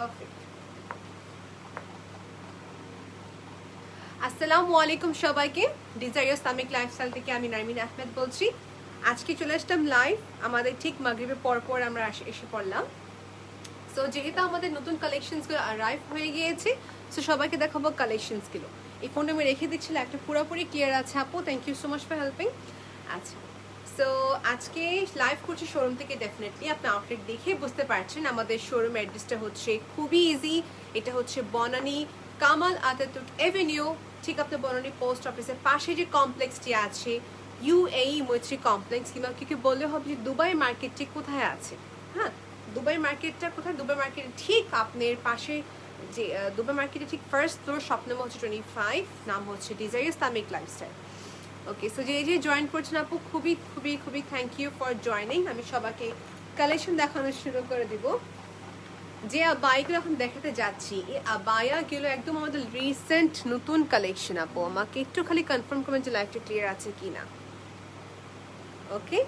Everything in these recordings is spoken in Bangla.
পারফেক্ট। আসসালামু আলাইকুম সবাইকে, ডিজায়ার ইসলামিক লাইফস্টাইল থেকে আমি নারমিন আহমেদ বলছি। আজকে চলে আসলাম লাইভ, আমাদের ঠিক মাগরিবের পর আমরা এসে পড়লাম। সো যেহেতু আমাদের নতুন কালেকশনসগুলো অ্যারাইভ হয়ে গিয়েছে, সো সবাইকে দেখাবো কালেকশনসগুলো। এই ফোনটা আমি রেখে দিচ্ছিলাম, একটা পুরোপুরি ক্লিয়ার আছে আপু, thank you so much for helping. আচ্ছা, সো আজকে লাইভ করছি শোরুম থেকে। ডেফিনেটলি আপনি আউটলেট দেখে বুঝতে পারছেন আমাদের শোরুম অ্যাড্রেসটা হচ্ছে খুবই ইজি। এটা হচ্ছে বনানী কামাল আতাতুর্ক এভিনিউ, ঠিক আপনার বনানী পোস্ট অফিসের পাশে যে কমপ্লেক্সটি আছে UAE মৈত্রী কমপ্লেক্স, কিংবা কি বললে হবে যে দুবাই মার্কেটটি কোথায় আছে। হ্যাঁ, দুবাই মার্কেটটা কোথায়? দুবাই মার্কেট ঠিক আপনার পাশে, যে দুবাই মার্কেটে ঠিক ফার্স্ট ফ্লোর, শপ নম্বর হচ্ছে 25, নাম হচ্ছে ডিজায়ার ইসলামিক লাইফস্টাইল। ওকে, সো যে জয়েন করছেন আপু, খুবই খুবই খুবই থ্যাংক ইউ ফর জয়নিং। আমি সবাইকে কালেকশন দেখানো শুরু করে দিব। যে আবায়াগুলো এখন দেখাতে যাচ্ছি, এই আবায়াগুলো একদম আমাদের রিসেন্ট নতুন কালেকশন আপু। আমাকে একটু খালি কনফার্ম করবেন যে লাইভটা ক্লিয়ার আছে কিনা। ওকে,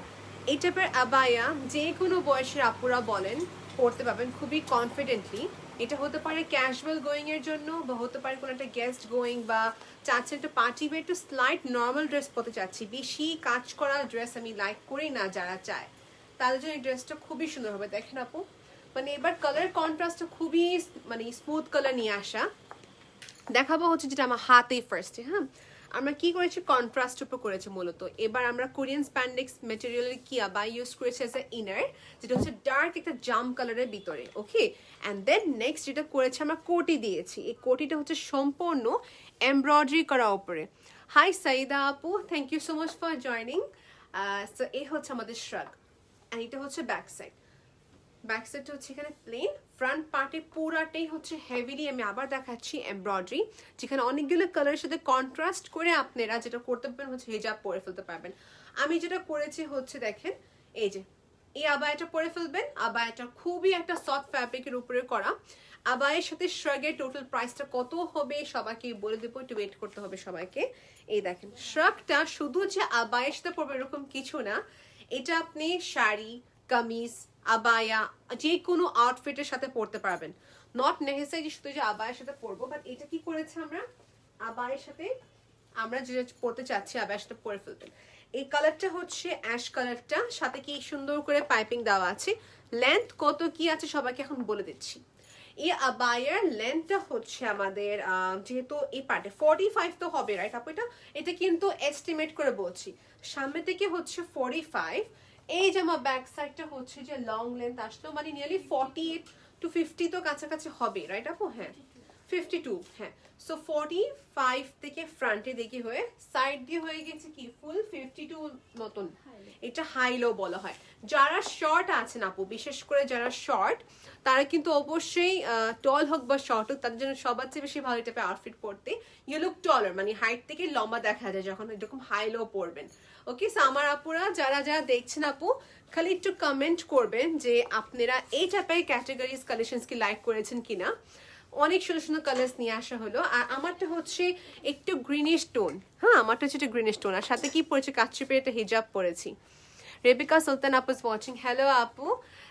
এই টাইপের আবায়া যে কোনো বয়সের আপুরা বলেন পড়তে পারবেন খুবই কনফিডেন্টলি। এটা হতে পারে ক্যাজুয়াল গোয়িং এর জন্য, বা হতে পারে কোনো একটা গেস্ট গোয়িং, বা চাচ্ছেন একটা পার্টি ওয়ে, একটু স্লাইট নর্মাল ড্রেস পরতে চাচ্ছি, বেশি কাজ করা ড্রেস আমি লাইক করি না, যারা চায় তাদের জন্য এই ড্রেসটা খুবই সুন্দর হবে। দেখেন আপু, মানে এবার কালার কন্ট্রাস্টটা খুবই মানে স্মুথ কালার নিয়ে আসা। দেখাবো হচ্ছে যেটা আমার হাতেই ফার্স্টে। হ্যাঁ, আমরা কি করেছি, কন্ট্রাস্ট উপর করেছি মূলত। এবার আমরা কোরিয়ান স্প্যান্ডেক্স ম্যাটেরিয়ালের কি আবাই ইউজ করেছি অ্যাজ এ ইনার, যেটা হচ্ছে ডার্ক একটা জাম কালারের ভিতরে। ওকে, অ্যান্ড দেন নেক্সট যেটা করেছি আমরা কোটি দিয়েছি। এই কোটিটা হচ্ছে সম্পূর্ণ এমব্রয়ডারি করা উপরে। হাই সাইদা আপু, thank you so much for joining. So এই হচ্ছে আমাদের শ্রাগ, অ্যান্ড এটা হচ্ছে ব্যাক সাইড। ব্যাক সাইডটা হচ্ছে এখানে প্লেন, ফ্রন্ট পার্টে পুরাটাই হচ্ছে হেভিলি, আমি আবার দেখাচ্ছি, এমব্রয়ডারি, যেখানে অনেকগুলো কালারের সাথে কন্ট্রাস্ট করে আপনারা যেটা করতে পারবেন হচ্ছে হিজাব পরে ফেলতে পারবেন। আমি যেটা করেছি হচ্ছে দেখেন, এই যে এই আবায়াটা পরে ফেলবেন। আবায়াটা খুবই একটা সফট ফ্যাব্রিকের উপরে করা। আবায়ের সাথে শ্রাগের টোটাল প্রাইসটা কত হবে সবাইকে বলে দেবো, একটু ওয়েট করতে হবে সবাইকে। এই দেখেন, শ্রাগটা শুধু যে আবায়ের সাথে পরবে এরকম কিছু না, এটা আপনি শাড়ি, কামিজ, আবায়া, যে কোনো আউটফিটের সাথে পরতে পারবেন। নট নেসেসারি শুধু যে আবায়ের সাথে পরবো, বাট এটা কি করেছে আমরা আবায়ের সাথে, আমরা যেটা পরতে চাচ্ছি আবায়ের সাথে পরে ফেলবেন। এই কালারটা হচ্ছে অ্যাশ কালারটা, সাথে কি সুন্দর করে পাইপিং দেওয়া আছে। লেন্থ কত কি আছে সবাইকে এখন বলে দিচ্ছি। এই আবায়ার লেন্থটা হচ্ছে আমাদের যেহেতু এই পার্টে 45 তো হবে, রাইট আপু? এটা কিন্তু এস্টিমেট করে বলছি, সামনে থেকে হচ্ছে 45। এই যে আমার ব্যাক সাইডটা হচ্ছে যে লং লেন্থ আসলো, মানে নিয়ারলি 48 to 50 তো কাছাকাছি হবে, রাইট আপু? হ্যাঁ, 52। হ্যাঁ, সো 45 থেকে ফ্রন্টে দেখি হয়ে সাইড দিয়ে হয়ে গেছে কি ফুল 52 মতন। এটা হাই লো বলা হয়। যারা শর্ট আছেন আপু, বিশেষ করে যারা শর্ট, তারা কিন্তু অবশ্যই টল হোক বা শর্ট হোক, তাদের জন্য সবার চেয়ে বেশি ভালো টাইপের আউটফিট পরতে। ইউ লুক টলার, মানে হাইট থেকে লম্বা দেখা যায় যখন এরকম হাই লো পরবেন। ওকে, সো আমার আপুরা যারা যারা দেখছেন আপু, খালি একটু কমেন্ট করবেন যে আপনারা এই টাইপের ক্যাটাগরিজ কালেকশনস কি লাইক করেছেন কিনা। অনেক সুন্দর সুন্দর কালার্স নিয়ে আসা হলো। আর আমারটা হচ্ছে একটু গ্রিনিশ টোন। হ্যাঁ, আমারটা হচ্ছে একটু গ্রিনিশ টোন, আর সাথে কি পরেছি, কাচ্চিপের একটা হিজাব পরেছি। রেবিকা সুলতান আপু ইজ ওয়াচিং। হ্যালো আপু,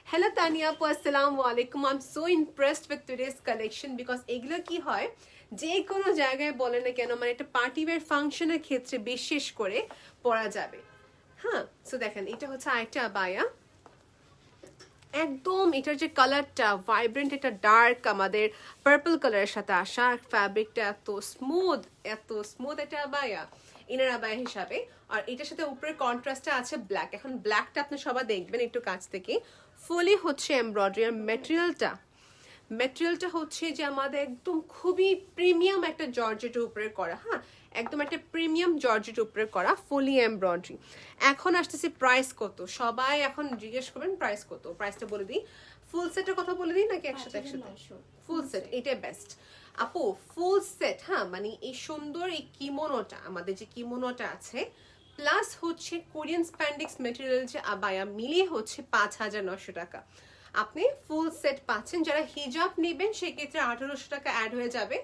হ্যালো তানিয়া আপু, আসসালামু আলাইকুম। I am so impressed with today's collection, because এগুলো কি হয়, যে কোনো জায়গায় বলে না কেন, মানে একটা পার্টি ওয়্যার ফাংশনের ক্ষেত্রে বিশেষ করে পরা যাবে। হ্যাঁ, সো দেখেন এটা হচ্ছে আরেকটা আবায়া, একদম এটার যে কালারটা ভাইব্রেন্ট, এটা ডার্ক আমাদের পার্পল কালারের সাথে আসা, ফ্যাব্রিকটা এত স্মুথ এটা আবায়া, ইনার আবায়া হিসাবে। আর এটার সাথে উপরে কন্ট্রাস্টটা আছে ব্ল্যাক। এখন ব্ল্যাকটা আপনি সবাই দেখবেন একটু কাছ থেকে, ফুলি হচ্ছে এমব্রয়ডারি। আর ম্যাটেরিয়ালটা হচ্ছে যে আমাদের একদম খুবই প্রিমিয়াম একটা জর্জেটের উপরে করা। হ্যাঁ, একদম একটা প্রিমিয়াম জর্জেটের উপরে করা, ফুলি এমব্রয়ডারি। এখন আসতেছি প্রাইস কত, সবাই এখন জিজ্ঞেস করবেন প্রাইস কত। প্রাইসটা বলে দিই, ফুল সেটের কথা বলে দিই নাকি একসাথে? ফুল সেট, এটাই বেস্ট আপু, ফুল সেট। হ্যাঁ, মানে এই সুন্দর এই কিমোনোটা, আমাদের যে কিমোনোটা আছে, প্লাস হচ্ছে কোরিয়ান স্প্যান্ডেক্স মেটেরিয়াল যে আবায়া, মিলিয়ে হচ্ছে 5,900 টাকা। আপনি ফুল সেট পাচ্ছেন। যারা হিজাব নেবেন সেক্ষেত্রে 1,800 টাকা অ্যাড হয়ে যাবে।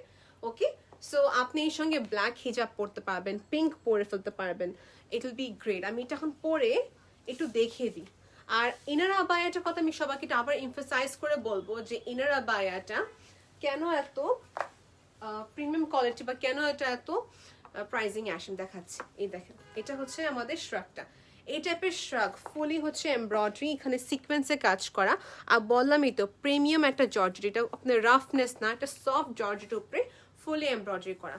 ওকে, সো আপনি এর সঙ্গে ব্ল্যাক হিজাব পরতে পারবেন, পিঙ্ক পরে ফেলতে পারবেন, ইট উইল বি গ্রেট। আমি এটা এখন পরে একটু দেখিয়ে দিই। আর ইনার আবায়াটা কথা আমি সবাইকে এটা আবার এমফাসাইজ করে বলবো যে ইনার আবায়াটা কেন এত প্রিমিয়াম কোয়ালিটি বা কেন এটা এত প্রাইজিং আসেন দেখাচ্ছি। এই দেখেন এটা হচ্ছে আমাদের শ্রাগটা, এই টাইপের শ্রাগ ফুলি হচ্ছে এমব্রয়ডারি, এখানে সিকোয়েন্সে কাজ করা। আর বললামই তো প্রিমিয়াম একটা জর্জেট, এটা আপনার রাফনেস না, একটা সফট জর্জেটের উপরে ফুলি এমব্রয়ডারি করা।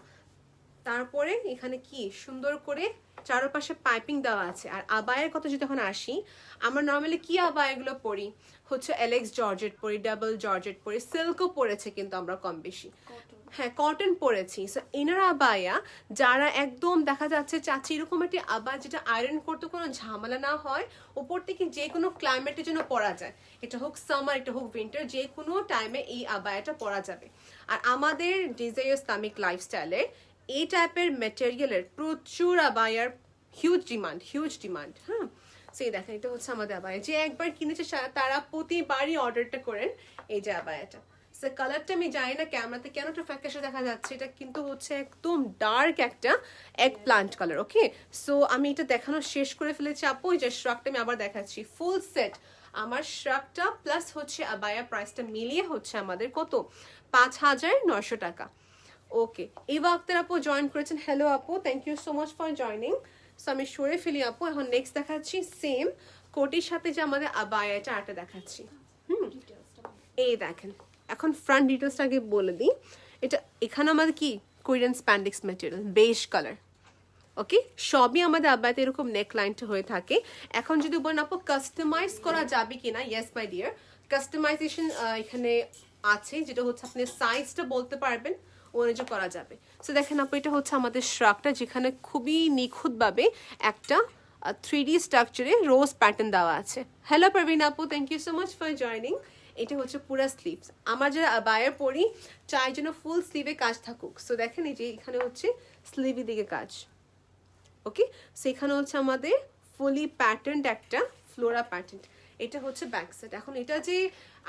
তারপরে এখানে কি সুন্দর করে চারপাশে পাইপিং দেওয়া আছে। আর আবায়ের কথা যদি এখন আসি, আমরা নর্মালি কি আবায়াগুলো পরি হচ্ছে এলেক্স জর্জেট পরি, ডাবল জর্জেট পরি, সিল্কও পরেছে কিন্তু আমরা কম বেশি, হ্যাঁ কটন পরেছি। সো ইনার আবায়া যারা একদম দেখা যাচ্ছে চাচ্ছি এরকম একটি আবায়া যেটা আয়রন করতে কোনো ঝামেলা না হয়, উপর থেকে যে কোনো ক্লাইমেটের জন্য পরা যায়, এটা হোক সামার এটা হোক উইন্টার, যে কোনো টাইমে এই আবায়াটা পরা যাবে। আর আমাদের ডিজায়ার ইসলামিক লাইফস্টাইলের এই টাইপের মেটেরিয়ালের প্রচুর আবায়ার হিউজ ডিমান্ড। হ্যাঁ সেই দেখেন এটা হচ্ছে আমাদের আবায়া, যে একবার কিনেছে তারা প্রতিবারই অর্ডারটা করেন এই যে আবায়াটা। সো কালারটা আমি জানি না ক্যামেরাতে কেন একটা ফ্যাকাশে দেখা যাচ্ছে, এটা কিন্তু হচ্ছে একদম ডার্ক একটা egg plant colour. Okay so আমি এটা দেখানো শেষ করে ফেলেছি আপু, এই যে শ্রাগটা আমি আবার দেখাচ্ছি ফুল সেট। আমার শ্রাগটা প্লাস হচ্ছে আবায়া প্রাইসটা মিলিয়ে হচ্ছে আমাদের কত, 5,900 টাকা। ওকে ইভা আক্তার আপু জয়েন করেছেন, হ্যালো আপু, thank you so much for joining. So আমি সরে ফেলি আপু, এখন নেক্সট দেখাচ্ছি সেম কোটির সাথে যে আমাদের আবায়াটা আটা দেখাচ্ছি। এই দেখেন এখন ফ্রন্ট ডিটেলসটা আগে বলে দিই। এটা এখানে আমাদের কি Korean spandex material beige colour. Okay সবই আমাদের আবায়াতে এরকম নেক লাইনটা হয়ে থাকে। এখন যদি বলেন আপু কাস্টমাইজ করা যাবে কিনা, ইয়েস মাই ডিয়ার, কাস্টমাইজেশন এখানে আছে, যেটা হচ্ছে আপনি সাইজটা বলতে পারবেন অনুযায়ী করা যাবে। সো দেখেন আপু এটা হচ্ছে আমাদের শ্রাগটা, যেখানে খুবই নিখুঁতভাবে একটা 3D স্ট্রাকচারে রোজ প্যাটার্ন দেওয়া আছে। হ্যালো প্রবীণ আপু, thank you so much for joining. এটা হচ্ছে পুরা স্লিভস, আমার যারা আবায়া পরি চাই যেন ফুল স্লিভে কাজ থাকুক। সো দেখেন এই যে এখানে হচ্ছে স্লিভের দিকে কাজ। ওকে সো এখানে হচ্ছে আমাদের ফুলি প্যাটার্ন একটা ফ্লোরা প্যাটার্ন। এটা হচ্ছে ব্যাক সাইড। এখন এটা যে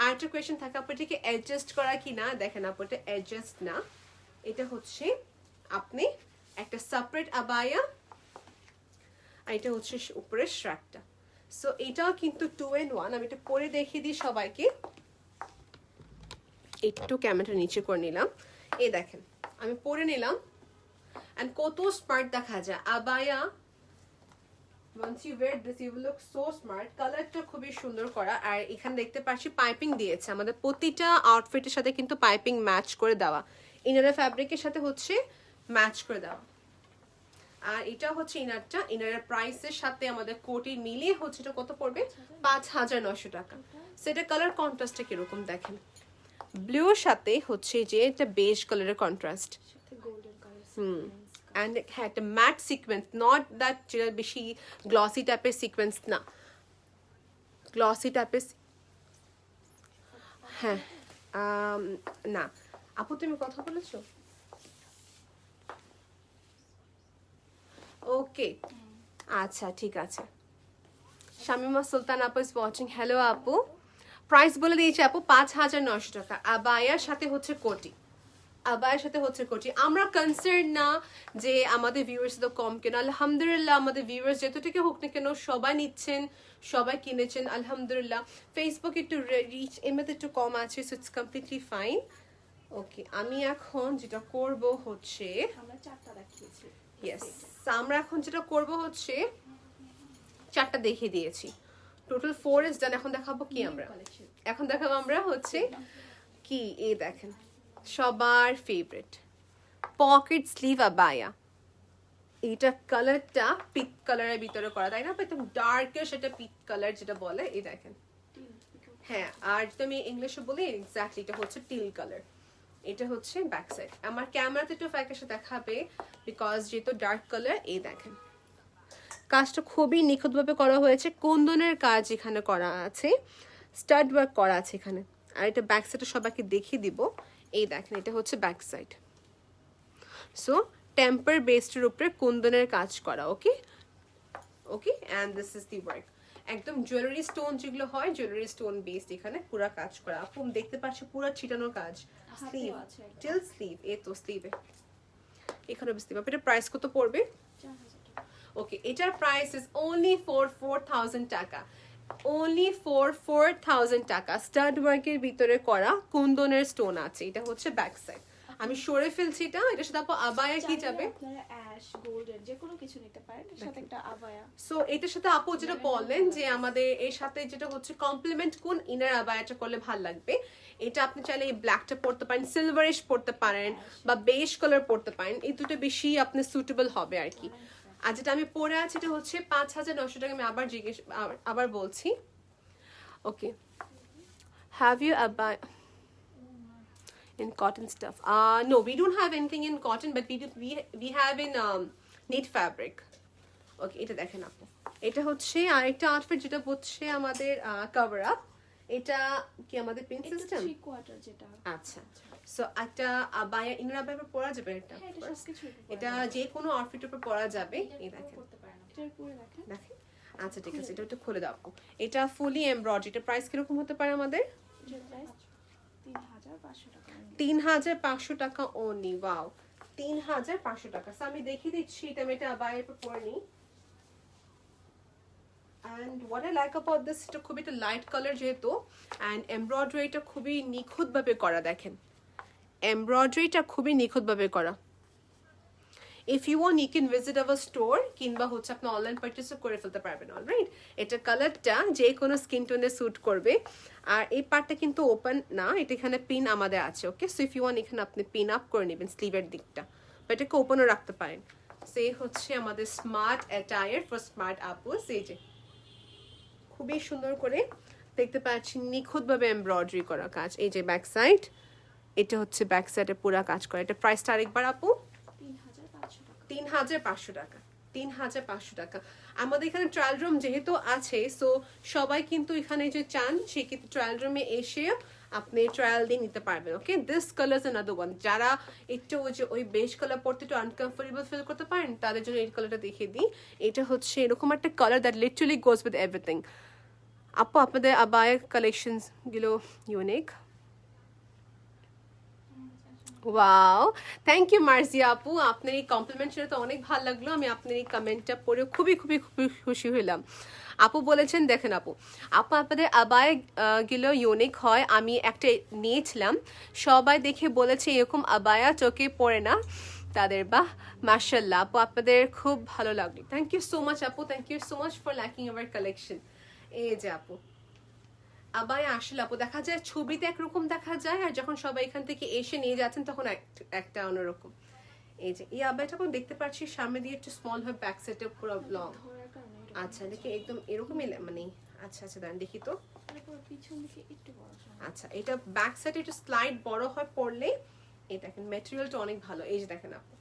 আরেকটা কোয়েশ্চেন থাকে আপু এটাকে অ্যাডজাস্ট করা কি না, দেখেন আপু এটা অ্যাডজাস্ট না, এটা হচ্ছে আপনি একটা সেপারেট আবায়া, আর এটা হচ্ছে উপরের শ্রাগটা। সো এটাও কিন্তু 2 in 1। আমি এটা পরে দেখিয়ে দিই সবাইকে, একটু ক্যামেরাটা নিচে করে নিলাম। এই দেখেন আমি পরে নিলাম, and কত স্মার্ট দেখা যায় abaya. once you wear this you will look so smart। কালারটা খুবই সুন্দর করা, আর এখানে দেখতে পাচ্ছি পাইপিং দিয়েছে আমাদের প্রতিটা আউটফিটের সাথে কিন্তু পাইপিং ম্যাচ করে দেওয়া, ইনারের ফ্যাব্রিকের সাথে হচ্ছে ম্যাচ করে দেওয়া। আর এটা হচ্ছে ইনারটা, ইনারের প্রাইসের সাথে আমাদের কোটি মিলিয়ে হচ্ছে এটা কত পড়বে, 5,900 টাকা। সেটা কালার কন্ট্রাস্টটা কিরকম দেখেন, ব্লুর সাথে হচ্ছে যে এটা বেজ কালারের কন্ট্রাস্ট, অ্যান্ড হ্যাঁ একটা ম্যাট সিকোয়েন্স, নট দ্যাট যেটা বেশি গ্লসি টাইপের সিকোয়েন্স না, গ্লসি টাইপের হ্যাঁ না। আপু তুমি কথা বলেছো? ওকে আচ্ছা ঠিক আছে। শামিমা সুলতান আপু ইজ ওয়াচিং, হ্যালো আপু। প্রাইস বলে দিয়েছি আপু 5,900 টাকা। আবায়ার সাথে হচ্ছে কোটি, আবায়ের সাথে হচ্ছে কোটি। আমরা কনসার্ন না যে আমাদের ভিউয়ার্স তো কম কেন, আলহামদুলিল্লাহ আমাদের ভিউয়ার্স যতটুকু হোক না কেন সবাই নিচ্ছেন, সবাই কিনেছেন আলহামদুলিল্লাহ। ফেসবুক একটু রিচ এমনিতে একটু কম আছে, সো ইটস কমপ্লিটলি ফাইন। ওকে আমি এখন যেটা করব হচ্ছে, আমরা চারটা দেখিয়েছি, ইয়েস আমরা এখন যেটা করব হচ্ছে 4টা দেখিয়ে দিয়েছি, টোটাল 4 ইজ ডান। এখন দেখাবো কি আমরা, এখন দেখাবো আমরা হচ্ছে কি, এই দেখেন সবার ফেভারিট পকেট স্লিভ আবায়া। এইটা কালারটা পিট কালারের ভিতরে করা, তাই না? একদম ডার্কের সেটা পিট কালার যেটা বলে, এই দেখেন হ্যাঁ। আর যদি আমি ইংলিশে বলি এক্স্যাক্টলি এটা হচ্ছে টিল কালার। এটা হচ্ছে ব্যাক সাইড, আমার ক্যামেরাতে একটু ফ্যাকাশে দেখাবে বিকজ যেহেতু ডার্ক কালার। এই দেখেন কাজটা খুবই নিখুঁতভাবে করা হয়েছে, কুন্দনের কাজ এখানে করা আছে, স্টাড ওয়ার্ক করা আছে এখানে। আর এটা ব্যাক সাইডে সবাইকে দেখিয়ে দিব, এই দেখেন এটা হচ্ছে ব্যাক সাইড। সো টেম্পার বেসডের উপরে কুন্দনের কাজ করা। Okay okay and this is the work. একদম জুয়েলারি স্টোন যেগুলো হয়, জুয়েলারি স্টোন বেসড এখানে পুরো কাজ করা। আপু দেখতে পাচ্ছি পুরো ছিটানোর কাজ, স্লিভ টিল স্লিভ, এই তো স্লিভে এখানে বুঝতে পারবে। এটা প্রাইস কত পড়বে? ওকে এটার প্রাইস ইজ অনলি ফর 4,000 টাকা। only for 4000 টাকা। স্টাড ওয়ার্কের ভিতরে করা কুন্দনের স্টোন আছে, এটা হচ্ছে ব্যাক সাইড। আমি সরে ফেলছি এটা, এটার সাথে আপু আবায়া কি যাবে? আপনারা অ্যাশ গোল্ডের যে কোনো কিছু নিতে পারেন, এর সাথে একটা আবায়া। সো এটার সাথে আপু যেটা বললেন যে আমাদের এর সাথে যেটা হচ্ছে কমপ্লিমেন্ট কোন ইনার আবায়াটা করলে ভালো লাগবে, এটা আপনি চাইলে এই ব্ল্যাকটা পরতে পারেন, সিলভারিশ পরতে পারেন বা বেজ কালার পরতে পারেন, এই দুটো বেশি আপনি সুটেবল হবে আর কি। আর যেটা আমি পরে আছি এটা হচ্ছে 5900 টাকা। আমি আবার বলছি, okay. Have you abaya in cotton stuff? No, we don't have anything in cotton, but we have in knit fabric. ওকে, এটা দেখেন আপু, এটা হচ্ছে আরেকটা আউটফিট যেটা হচ্ছে আমাদের কভার আপ। এটা কি আমাদের পিন সিস্টেম? 3 কোয়ার্টার যেটা। আচ্ছা, সো একটা আবায়া ইনার আবায়া পরা যাবে এটা। এটা যে কোনো আউটফিটের উপর পরা যাবে। এই দেখেন, এটার পুরো দেখেন। দেখেন, আচ্ছা ঠিক আছে, এটা একটু খুলে দাও আপু। এটা ফুলি এমব্রয়ডারি। এটা প্রাইস কিরকম হতে পারে আমাদের? এটার প্রাইস 3500 টাকা। 3500 টাকা only। ওয়াও, 3500 টাকা। সো আমি দেখিয়ে দিচ্ছি, এটা আমি এটা আবায়ার উপর পরে নিই। And what I like about this, এটা খুবই একটা লাইট কালার যেহেতু, and এমব্রয়ডারিটা খুবই নিখুঁতভাবে করা। দেখেন, এমব্রয়ডারিটা খুবই নিখুঁতভাবে করা। If you want, you can visit our store, কিংবা হচ্ছে আপনি অনলাইন পারচেসও করে ফেলতে পারবেন। অলরাইট, এটা কালারটা যে কোনো স্কিন টোনে স্যুট করবে। আর এই পার্টটা কিন্তু ওপেন না, এটা এখানে পিন আমাদের আছে। ওকে, সো ইফ ইউ ওয়ান্ট এখানে আপনি পিন আপ করে নেবেন স্লিভের দিকটা, বা এটাকে ওপেনও রাখতে পারেন। সো এই হচ্ছে আমাদের স্মার্ট অ্যাটায়ার ফর স্মার্ট আপুস। এই যে খুবই সুন্দর করে দেখতে পাচ্ছি নিখুঁতভাবে এমব্রয়ডারি করা কাজ। এই যে ব্যাক সাইড, এটা হচ্ছে ব্যাক সাইডে পুরো কাজ করা। এটা প্রাইসটা আরেকবার আপু? 3500 টাকা। 3500 টাকা। আমাদের এখানে ট্রায়াল রুম যেহেতু আছে, সো সবাই কিন্তু এখানে যে চান সে কিন্তু ট্রায়াল রুমে এসে আপনি ট্রায়াল দিয়ে নিতে পারবেন। Okay, this colour is another one. যারা একটু ওই বেজ কালার পরতে একটু আনকমফোর্টেবল ফিল করতে পারেন, তাদের জন্য এই কালারটা দেখিয়ে দিই। এটা হচ্ছে এরকম একটা colour that literally goes with everything. আপু, আপনাদের আবায়া কালেকশনস গুলো unique. Wow, thank you Marzia আপু, আপনার এই কমপ্লিমেন্ট শুনে তো অনেক ভালো লাগলো। আমি আপনার এই কমেন্টটা পড়ে খুবই খুবই খুবই খুশি হইলাম। আপু বলেছেন, দেখেন আপু, আপনাদের আবায়া গুলো ইউনিক হয়। আমি একটা নিয়েছিলাম, সবাই দেখে বলেছে এরকম আবায়া চোখে পড়ে না তাদের। বাহ, মাশাআল্লাহ আপু, আপনাদের খুব ভালো লাগলো। থ্যাংক ইউ সো মাচ আপু, thank you so much for liking our collection. এই যে আপু আবায়া আসলে আপু দেখা যায় ছবিতে একরকম দেখা যায়, আর যখন সবাই এখান থেকে এসে নিয়ে যাচ্ছেন তখন একটা অন্যরকম। এই যে এই আবায়াটা এখন দেখতে পাচ্ছি সামনে দিয়ে একটু স্মল হয়, ব্যাক সাইডে পুরো লং। আচ্ছা, দেখি একদম এরকমই মানে। আচ্ছা আচ্ছা, দাঁড়ান দেখি তো। আচ্ছা, এটা ব্যাক সাইডে একটু স্লাইড বড় হয় পড়লে। এটা দেখেন ম্যাটেরিয়ালটা অনেক ভালো। এই যে দেখেন আপু,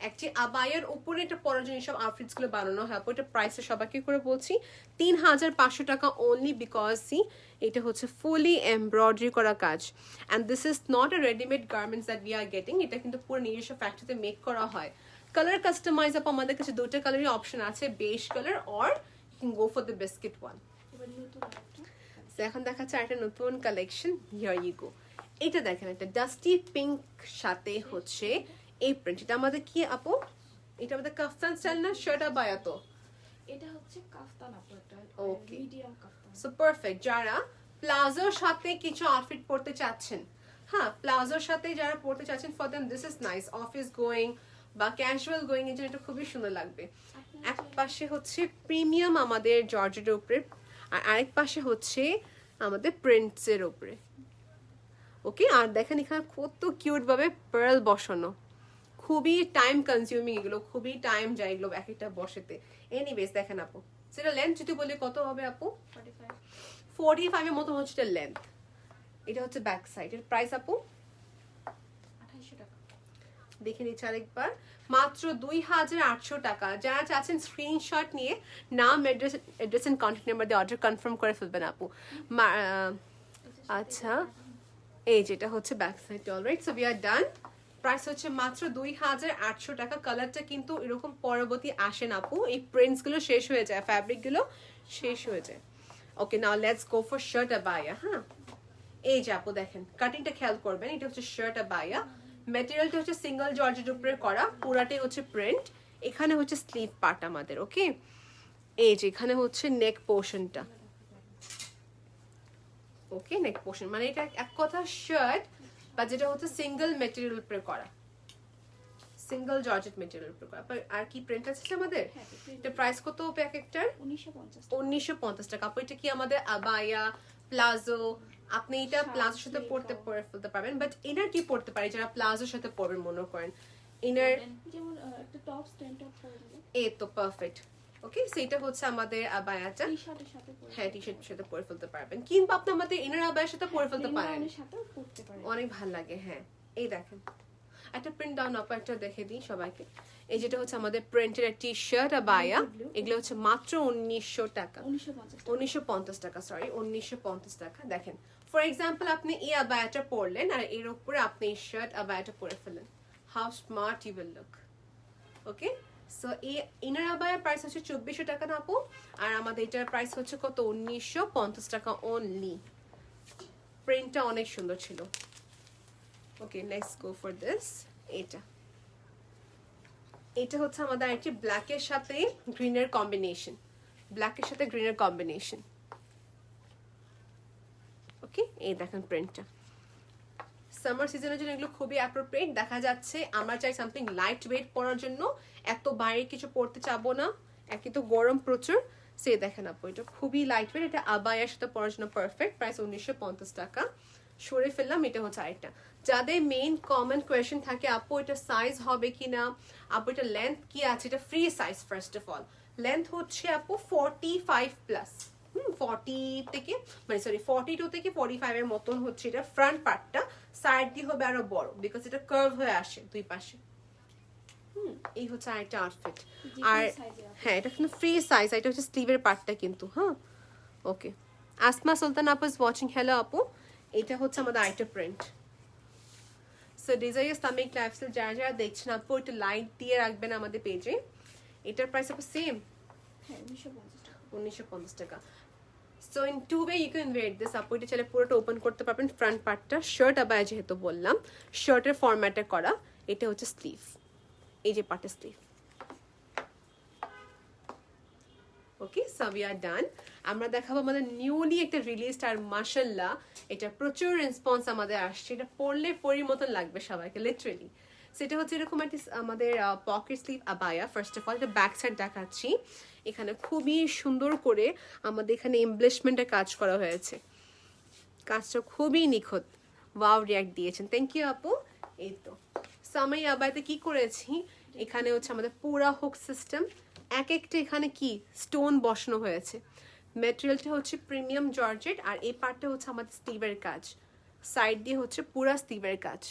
একটি আবায়ার উপরে এটা পরার জন্য সব আউটফিটস গুলো বানানো হয়। এটা প্রাইসে সবাইকে করে বলছি 3500 টাকা অনলি, বিকজ সি এটা হচ্ছে ফুলি এমব্রয়ডারি করা কাজ। And this is not a readymade garments that we are getting. এটা কিন্তু পুরো নিজস্ব ফ্যাক্টরিতে মেক করা হয়। কালার কাস্টমাইজ আপ আমাদের কাছে দুটো কালারই অপশন আছে, beige colour or you can go for the biscuit one. এখন দেখাচ্ছে একটা নতুন কালেকশন, হিয়ার ইউ গো। এটা দেখেন, একটা ডাস্টি পিঙ্ক সাথে হচ্ছে এই প্রিন্ট। এটা আমাদের কি আপু? এটা আমাদের কাফতান স্টাইল না শার্ট আবায়া? তো এটা হচ্ছে কাফতান আপু, এটা okay, medium kaftan. So perfect. যারা প্লাজোর সাথে কিছু আউটফিট পরতে চাচ্ছেন, হ্যাঁ প্লাজোর সাথে যারা পরতে চাচ্ছেন, for them this is nice. Office going বা ক্যাজুয়াল গোয়িং এর জন্য এটা খুবই সুন্দর লাগবে। এক পাশে হচ্ছে প্রিমিয়াম আমাদের জর্জেটের উপরে, আর আরেক পাশে হচ্ছে আমাদের প্রিন্টসের উপরে। ওকে, আর দেখেন এখানে কত কিউট ভাবে পার্ল বসানো। খুবই টাইম কনজিউমিং, এগুলো খুবই টাইম যায় এগুলো এক একটা বসাতে। এনিওয়েজ দেখেন আপু, সেটা লেন্থ যদি বলি কত হবে আপু? 45 এর মতো হচ্ছে এটা লেন্থ। এটা হচ্ছে ব্যাক সাইড। এর প্রাইস আপু 2800 টাকা। দেখে নিচ্ছি আরেকবার, মাত্র 2800 টাকা। যারা চাচ্ছেন স্ক্রিনশট নিয়ে নাম, অ্যাড্রেস এন্ড কন্ট্যাক্ট নাম্বার দিয়ে অর্ডার কনফার্ম করে ফেলবেন আপু। আচ্ছা, এই যেটা হচ্ছে back side. Alright, so we are done. Price হচ্ছে মাত্র 2800 টাকা। কালারটা কিন্তু এরকম পরবর্তী আসে না আপু, এই প্রিন্টস গুলো শেষ হয়ে যায়, ফ্যাব্রিক গুলো শেষ হয়ে যায়। Okay, now let's go for shirt আবায়া। হ্যাঁ, এই যে আপু দেখেন কাটিংটা খেয়াল করবেন। এটা হচ্ছে শার্ট আবায়া, ম্যাটেরিয়ালটা হচ্ছে সিঙ্গেল জর্জেট উপরে করা, পুরাটাই হচ্ছে প্রিন্ট। এখানে হচ্ছে স্লিভ পার্ট আমাদের। ওকে, এই যে এখানে হচ্ছে নেক পোর্শনটা। ওকে, নেক পোর্শন মানে এটা এক কথা শার্ট, বা যেটা হচ্ছে সিঙ্গেল মেটেরিয়াল উপরে করা, সিঙ্গেল জর্জেট মেটেরিয়াল উপরে করা। আর কি প্রিন্ট আছে আমাদের? হ্যাঁ, এটা প্রাইস কত প্যাক একটার? 1950 1950 টাকা। আপু এটা কি আমাদের আবায়া, প্লাজো, আপনি এটা শার্ট, প্লাজোর সাথে পরে ফেলতে পারবেন, বাট ইনার কি পড়তে পারে যারা প্লাজোর সাথে পরবেন মনে করেন ইনার? যেমন একটা টপ স্ট্যান্ড টপ পরে দিলে এই তো পারফেক্ট। ওকে, সেটা হচ্ছে আমাদের আবায়াটা। টি-শার্টের সাথে পরে হ্যাঁ, টি শার্টের সাথে পরে ফেলতে পারবেন, কিংবা আপনি আমাদের ইনার আবায়ের সাথে পরে ফেলতে পারেন, প্লেনের সাথেও পরতে পারেন। অনেক ভালো লাগে। হ্যাঁ, এই দেখেন একটা প্রিন্ট ডাউন আপা একটা দেখে দিই সবাইকে। এই যেটা হচ্ছে আমাদের প্রিন্টের টি শার্ট আবায়া, এগুলো হচ্ছে মাত্র 1900 টাকা, 1950 টাকা, সরি 1950 টাকা। দেখেন ফর এক্সাম্পল আপনি এই আবায়াটা পরলেন আর এর উপরে আপনি এই শার্ট আবায়াটা পরে ফেলেন, how smart you will look. Okay, so এই ইনার আবায়ার প্রাইস হচ্ছে 2400 টাকা না আপু, আর আমাদের এটার প্রাইস হচ্ছে কত? 1950 টাকা অনলি। প্রিন্টটা অনেক সুন্দর ছিল। ওকে, লেটস গো ফর দিস। এটা হচ্ছে আমাদের একটি ব্ল্যাকের সাথে গ্রিনের কম্বিনেশন, ব্ল্যাকের সাথে গ্রিনের কম্বিনেশন। ওকে, এই দেখেন প্রিন্টটা সামার সিজনের জন্য এগুলো খুবই অ্যাপ্রোপ্রিয়েট। দেখা যাচ্ছে আমরা চাই সামথিং লাইট ওয়েট পরার জন্য, এত বাইরে কিছু পরতে চাবো না, একই তো গরম প্রচুর। সে দেখেন আপু এটা খুবই লাইট ওয়েট, এটা আবায়ার সাথে পরার জন্য পারফেক্ট। প্রাইস 1950 টাকা। সরে ফেললাম, এটা হচ্ছে আরেকটা। যাদের মেইন কমন কোয়েশ্চেন থাকে আপু এটা সাইজ হবে কিনা, আপু এটা লেন্থ কি আছে, এটা free size. First of all length হচ্ছে আপু 45 প্লাস, 40 থেকে মানে সরি 42 থেকে 45 এর মতন হচ্ছে এটা ফ্রন্ট পার্টটা। সাইড দিয়ে হবে আরো বড়, বিকজ এটা কার্ভ হয়ে আসে দুই পাশে। এই হচ্ছে আরেকটা আউটফিট। আর হ্যাঁ, এটা কিন্তু ফ্রি সাইজ, এটা হচ্ছে স্লিভের পার্টটা কিন্তু। হ্যাঁ, ওকে। আসমা সুলতান আপু ইজ ওয়াচিং। হ্যালো আপু, এটা হচ্ছে আমাদের আরেকটা print. So design Islamic lifestyle যারা যারা দেখছেন আপু একটু লাইক দিয়ে রাখবেন আমাদের পেজে। এটার প্রাইস আপু সেম, হ্যাঁ 1950 টাকা। 1950 টাকা। So in two way you can wear this আপু। এটা চাইলে পুরোটা ওপেন করতে পারবেন, ফ্রন্ট পার্টটা শার্ট আবায়া যেহেতু বললাম, শার্টের ফরম্যাটে করা। এটা হচ্ছে স্লিভ, এই যে পার্টের sleeve. Okay, so we are done. আমরা দেখাবো আমাদের নিউলি একটা রিলিজ, আর মাশাআল্লাহ এটা প্রচুর রেসপন্স আমাদের আসছে। এটা পরলে পরির মতন লাগবে সবাইকে লিটারেলি। সেটা হচ্ছে এরকম একটা আমাদের pocket sleeve abaya. First of all এটা ব্যাক সাইড দেখাচ্ছি। এখানে খুবই সুন্দর করে আমাদের এখানে এমব্লেশমেন্টের কাজ করা হয়েছে, কাজটা খুবই নিখুঁত। ওয়াও, রিয়াক্ট দিয়েছেন, থ্যাংক ইউ আপু। এই তো সো আমি আবায়াতে কি করেছি, এখানে হচ্ছে আমাদের পুরা হুক সিস্টেম, এক একটা এখানে কি স্টোন বসানো হয়েছে। ম্যাটেরিয়ালটা হচ্ছে প্রিমিয়াম জর্জেট, আর এই পার্টটা হচ্ছে আমাদের স্টিভের কাজ, সাইড দিয়ে হচ্ছে পুরা স্টিভের কাজ।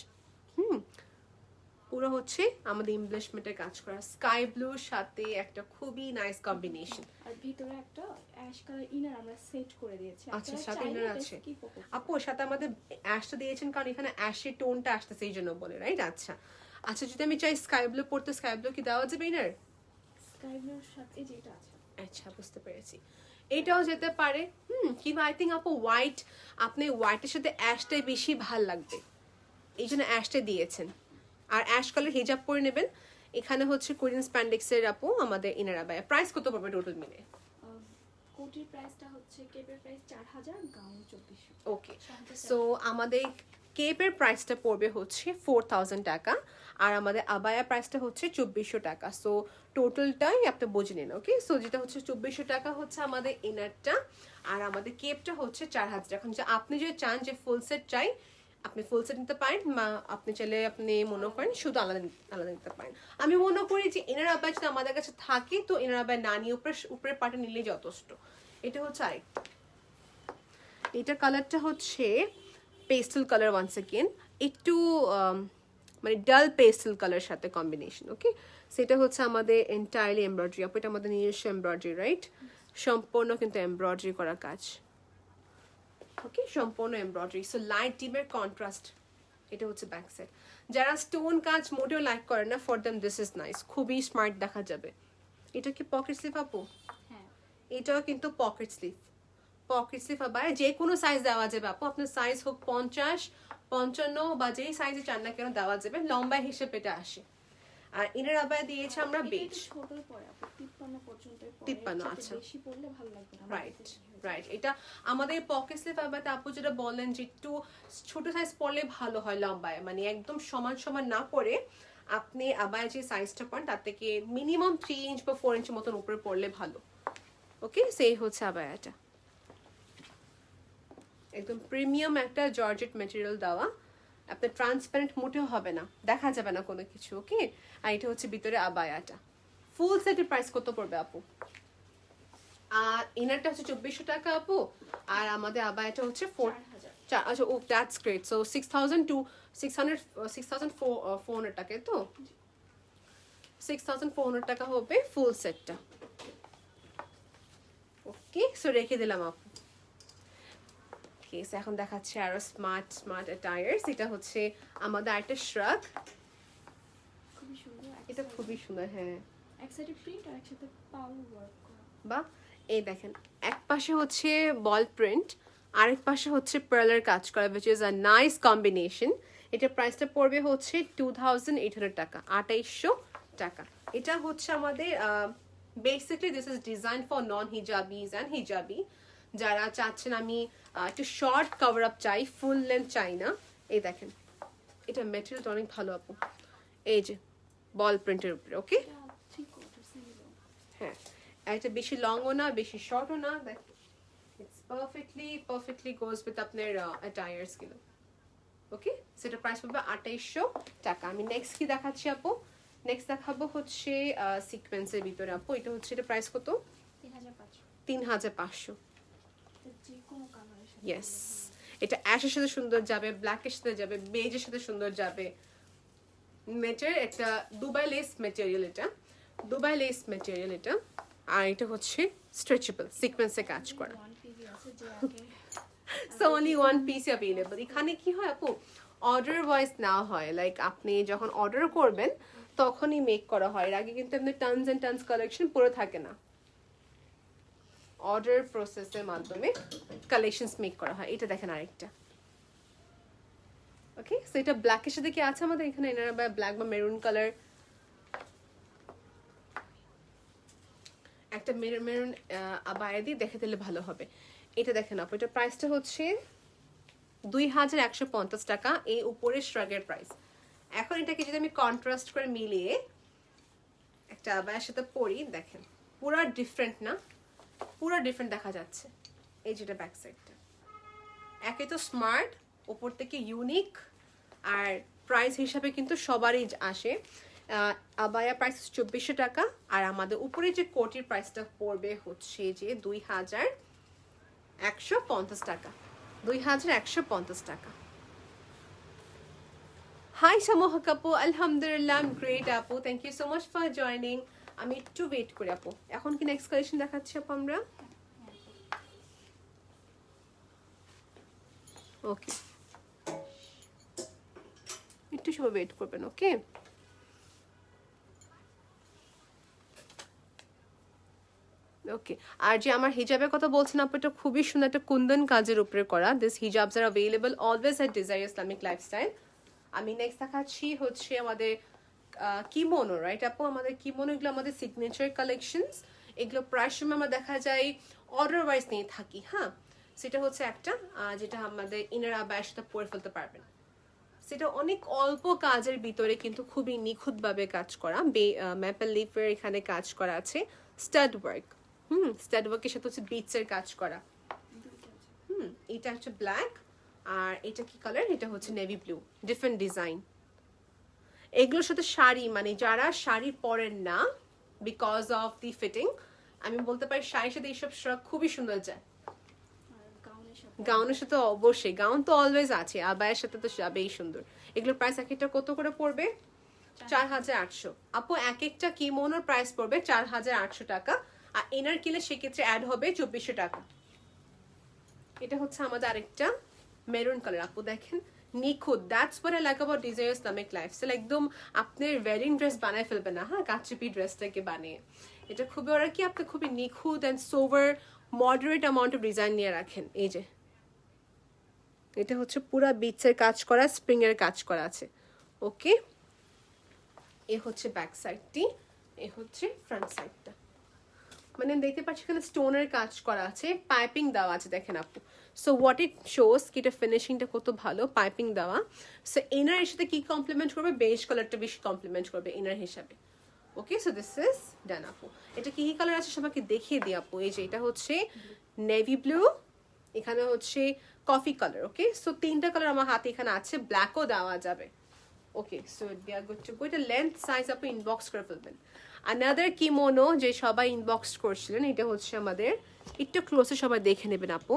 পুরো হচ্ছে আমাদের এমব্লেশমেন্টের কাজ করা, স্কাই ব্লুর সাথে একটা খুবই নাইস কম্বিনেশন। আর ভিতরে একটা অ্যাশ কালার ইনার আমরা সেট করে দিয়েছি। আচ্ছা, সাথে ইনার আছে আপু, সাথে আমাদের অ্যাশটা দিয়েছেন কারণ এখানে অ্যাশের টোনটা আসতেছে এই জন্য বলে, রাইট? আচ্ছা আচ্ছা, যদি আমি চাই স্কাই ব্লু পড়তে, স্কাই ব্লু কি দেওয়া যাবে ইনার? স্কাই ব্লুর সাথে এই যে এটা আছে। আচ্ছা, বুঝতে পেরেছি, এটাও যেতে পারে। কিংবা আই থিঙ্ক আপু হোয়াইট, আপনি হোয়াইটের সাথে অ্যাশটাই বেশি ভাল লাগবে, এই জন্য অ্যাশটা দিয়েছেন। আর অ্যাশ কালার হিজাব পরে নেবেন। এখানে হচ্ছে কোরিয়ান স্প্যান্ডেক্সের আপু আমাদের ইনার আবায়া। প্রাইস কত পড়বে টোটাল মিলে? কোটির প্রাইসটা হচ্ছে, কেপের প্রাইস 4000, গাউন 2400। ওকে, সো আমাদের কেপের প্রাইসটা পড়বে হচ্ছে 4000 টাকা, আর আমাদের আবায়া প্রাইসটা হচ্ছে 2400 টাকা। সো টোটালটাই আপনি বুঝে নিন। ওকে, সো যেটা হচ্ছে 2400 টাকা হচ্ছে আমাদের ইনারটা, আর আমাদের কেপটা হচ্ছে 4000। এখন যে আপনি যদি চান যে ফুল সেট চাই, আপনি ফুল সেট নিতে পারেন, বা আপনি চাইলে আপনি মনে করেন শুধু আলাদা আলাদা নিতে পারেন। আমি মনে করি যে ইনার আবায়া যদি আমাদের কাছে থাকে তো ইনার আবায়া না নিয়ে উপরের পাটা নিলেই যথেষ্ট। এটা হচ্ছে আরেকটা, এটা কালারটা হচ্ছে পেস্টেল কালার, ওয়ান্স अगेन একটু মানে ডাল পেস্টেল কালার সাথে কম্বিনেশন। ওকে, সেটা হচ্ছে আমাদের এন্টায়ারলি এমব্রয়ডারি। আপু এটা আমাদের নিজস্ব এমব্রয়ডারি, রাইট? সম্পূর্ণ কিন্তু এমব্রয়ডারি করা কাজ। ওকে, সম্পূর্ণ এমব্রয়ডারি। সো লাইট ডিমের কন্ট্রাস্ট। এটা হচ্ছে ব্যাক সাইড। যারা স্টোন কাজ মোটেও লাইক করে না, for them this is nice, খুবই স্মার্ট দেখা যাবে। এটা কি পকেট স্লিভ আপু? হ্যাঁ, এটাও কিন্তু পকেট স্লিভ। পকেট স্লিভ আবার যে কোনো সাইজ দেওয়া যাবে আপু, আপনার সাইজ হোক 50, 55 বা যেই সাইজে চান না কেন দেওয়া যাবে, লম্বা হিসেবে এটা আসে। আর ইনার আবায়া দিয়েছে আমরা এটা বেজ। একটু ছোটই পড়ে আপু, 53 পর্যন্তই পড়ে। 53, এর চাইতে আচ্ছা। বেশি পড়লে ভালো লাগবে না। রাইট রাইট, এটা আমাদের পকেট স্লিভ আবায়াতে আপু যেটা বলেন যে একটু ছোট সাইজ পরলে ভালো হয় লম্বায়, মানে একদম সমান সমান না পরে আপনি আবায়া যে সাইজটা পান তার থেকে মিনিমাম 3 ইঞ্চ বা 4 ইঞ্চের মতন উপরে পরলে ভালো। ওকে, সেই হচ্ছে আবায়াটা, একদম প্রিমিয়াম একটা জর্জেট ম্যাটেরিয়াল দেওয়া, আপনার ট্রান্সপারেন্ট মোটেও হবে না, দেখা যাবে না কোনো কিছু। ওকে, আর এটা হচ্ছে ভিতরে আবায়াটা। ফুল সেটের প্রাইস কত পড়বে আপু? আর ইনারটা হচ্ছে 2400 টাকা আপু, আর আমাদের আবায়াটা হচ্ছে 4000। আচ্ছা, ও দ্যাটস গ্রেট। সো 6000 টু 6400 টাকা, তো 6400 টাকা হবে ফুল সেটটা। ওকে, সো রেখে দিলাম আপু। ওকে, এখন দেখাচ্ছে আরো স্মার্ট স্মার্ট অ্যাটায়ার্স। এটা হচ্ছে আমাদের একটা শ্রাগ, খুবই সুন্দর। এটা খুবই সুন্দর। হ্যাঁ, এক সাইডে প্রিন্ট আর একসাথে পাল ওয়ার্ক করা। বা এই দেখেন, এক পাশে হচ্ছে বল প্রিন্ট, আরেক পাশে হচ্ছে পার্লার কাজ করা, which is a nice combination. এটা প্রাইসটা পড়বে হচ্ছে 2800 টাকা, 2800 টাকা। এটা হচ্ছে আমাদের basically this is design for non hijabis and hijabi, যারা চাচ্ছেন আমি একটু শর্ট কভার আপ চাই, ফুল লেন্থ চাই না। এই দেখেন, এটা মেটেরিয়ালটা অনেক ভালো আপু, এই যে বল প্রিন্টের উপরে। ওকে, এটা 3/4 সিমিলার। হ্যাঁ, আর এটা বেশি লংও না বেশি শর্টও না, ইটস পারফেক্টলি গোজ উইথ আপনার অ্যাটায়ার্স গুলো। ওকে, সেটা প্রাইস পড়বে 2800 টাকা। আমি নেক্সট কি দেখাচ্ছি আপু? নেক্সট দেখাবো হচ্ছে সিকোয়েন্সের ভিতরে আপু। এটা হচ্ছে, এটা প্রাইস কত? 3500। 3500। এটা যে কোনো কালারের সাথে। ইয়েস, এটা অ্যাশের সাথে সুন্দর যাবে, ব্ল্যাকের সাথে যাবে, বেজের সাথে সুন্দর যাবে। মেটেরিয়াল একটা দুবাই লেস মেটেরিয়াল, এটা দুবাই লেস মেটেরিয়াল এটা। আর এটা হচ্ছে স্ট্রেচেবল সিকোয়েন্সে কাজ করা। ওয়ান পিভি আছে যে আগে so only one piece available. এখানে কি হয় আপু, অর্ডার ওয়াইজ নেওয়া হয়, লাইক আপনি যখন অর্ডার করবেন তখনই মেক করা হয়, এর আগে কিন্তু আপনার টানস অ্যান্ড টানস কালেকশন পড়ে থাকে না, অর্ডার প্রসেসের মাধ্যমে কালেকশনস মেক করা হয়। এটা দেখেন আরেকটা। ওকে, সো এটা ব্ল্যাকের সাথে কি আছে আমাদের এখানে, এনারা বা ব্ল্যাক বা মেরুন কালার, একটা মেরুন আবায়া দিয়ে দেখে দিলে ভালো হবে। এটা দেখেন আপু, এটা প্রাইসটা হচ্ছে 2150 টাকা, এই উপরে শ্রাগের প্রাইস। এখন এটাকে যদি আমি কন্ট্রাস্ট করে মিলিয়ে একটা আবায়ার সাথে পরি, দেখেন পুরা ডিফারেন্ট না, পুরা ডিফারেন্ট দেখা যাচ্ছে। এই যেটা ব্যাক সাইডটা, একে তো স্মার্ট, উপর থেকে ইউনিক, আর প্রাইস হিসাবে কিন্তু সবারই আসে। আবায়া প্রাইস 2400 টাকা, আর আমাদের উপরে যে কোটির প্রাইসটা পড়বে হচ্ছে যে 2150 টাকা, 2150 টাকা। হাই সমোহক আপু, আলহামদুলিল্লাহ গ্রেট আপু, thank you so much for joining. আমি একটু ওয়েট করি আপু। এখন কি নেক্সট কালেকশন দেখাচ্ছি আপু আমরা? ওকে, একটু সময় ওয়েট করবেন। ওকে, ওকে, আর যে আমার হিজাবের কথা বলছেন আপু, এটা খুবই সুন্দর একটা কুন্দন কাজের উপরে করা। This hijabs are available always at Desire Islamic Lifestyle. আমি নেক্সট দেখাচ্ছি হচ্ছে আমাদের কিমোনো, রাইট আপু? আমাদের কিমোনো এগুলো আমাদের সিগনেচার কালেকশনস, এগুলো প্রায় সময় আমরা দেখা যায় অর্ডার ওয়াইজ নিয়ে থাকি। হ্যাঁ, সেটা হচ্ছে একটা যেটা আমাদের ইনার আবায়ের সাথে পরে ফেলতে পারবেন। সেটা অনেক অল্প কাজের ভিতরে কিন্তু খুবই নিখুঁতভাবে কাজ করা। ম্যাপেল লিফের এখানে কাজ করা আছে, স্টাড ওয়ার্ক। স্টাড ওয়ার্কের সাথে হচ্ছে বিটসের কাজ করা। এটা হচ্ছে ব্ল্যাক, আর এটা কি কালার? এটা হচ্ছে নেভি ব্লু, ডিফারেন্ট ডিজাইন। এগুলোর সাথে শাড়ি, মানে যারা শাড়ি পরেন না বিকজ অফ দি ফিটিং, আমি বলতে পারি শাড়ির সাথে এইসব খুবই সুন্দর যায়। গাউনের সাথে অবশ্যই, গাউন তো অলওয়েজ আছে, আবায়ের সাথে তো যাবেই সুন্দর। এগুলোর প্রাইস এক একটা কত করে পড়বে? 4800 আপু। এক একটা কিমোনোর প্রাইস পড়বে 4800 টাকা, আর ইনার কিলে সেক্ষেত্রে অ্যাড হবে 2400 টাকা। এটা হচ্ছে আমাদের আরেকটা মেরুন কালার আপু, দেখেন নিখুঁত। That's what I like about desire Islamic lifestyle. একদম আপনার ওয়েডিং ড্রেস বানায় ফেলবে না, হ্যাঁ, কাচুপি ড্রেসটাকে বানিয়ে। এটা খুবই, ওরা কি আপনি খুবই নিখুঁত and sober moderate amount of design নিয়ে রাখেন। এই যে এটা হচ্ছে পুরা বিটসের কাজ করা, স্প্রিং এর কাজ করা আছে। ওকে, এ হচ্ছে ব্যাক সাইডটি, এ হচ্ছে ফ্রন্ট সাইডটা। মানে দেখতে পাচ্ছি এখানে স্টোনের কাজ করা আছে, পাইপিং দেওয়া আছে দেখেন আপু। সো হোয়াট ইট শোস কি এটা ফিনিশিংটা কত ভালো, পাইপিং দেওয়া। সো ইনার এর সাথে কি কমপ্লিমেন্ট করবে, বেজ কালারটা বেশি কমপ্লিমেন্ট করবে ইনার হিসাবে। ওকে, সো দিস ইজ ডান আপু। এটা কি কি কালার আছে সবাইকে দেখিয়ে দিই আপু। এই যে এটা হচ্ছে নেভি ব্লু, এখানে হচ্ছে কফি কালার। ওকে, সো তিনটা কালার আমার হাতে এখানে আছে, ব্ল্যাকও দেওয়া যাবে। Okay, so we are good to go. এটা লেন্থ সাইজ আপু ইনবক্স করে ফেলবেন। আনাদার কিমোনো যে সবাই ইনবক্স করছিলেন, এটা হচ্ছে আমাদের, একটু ক্লোজে সবাই দেখে নেবেন আপু।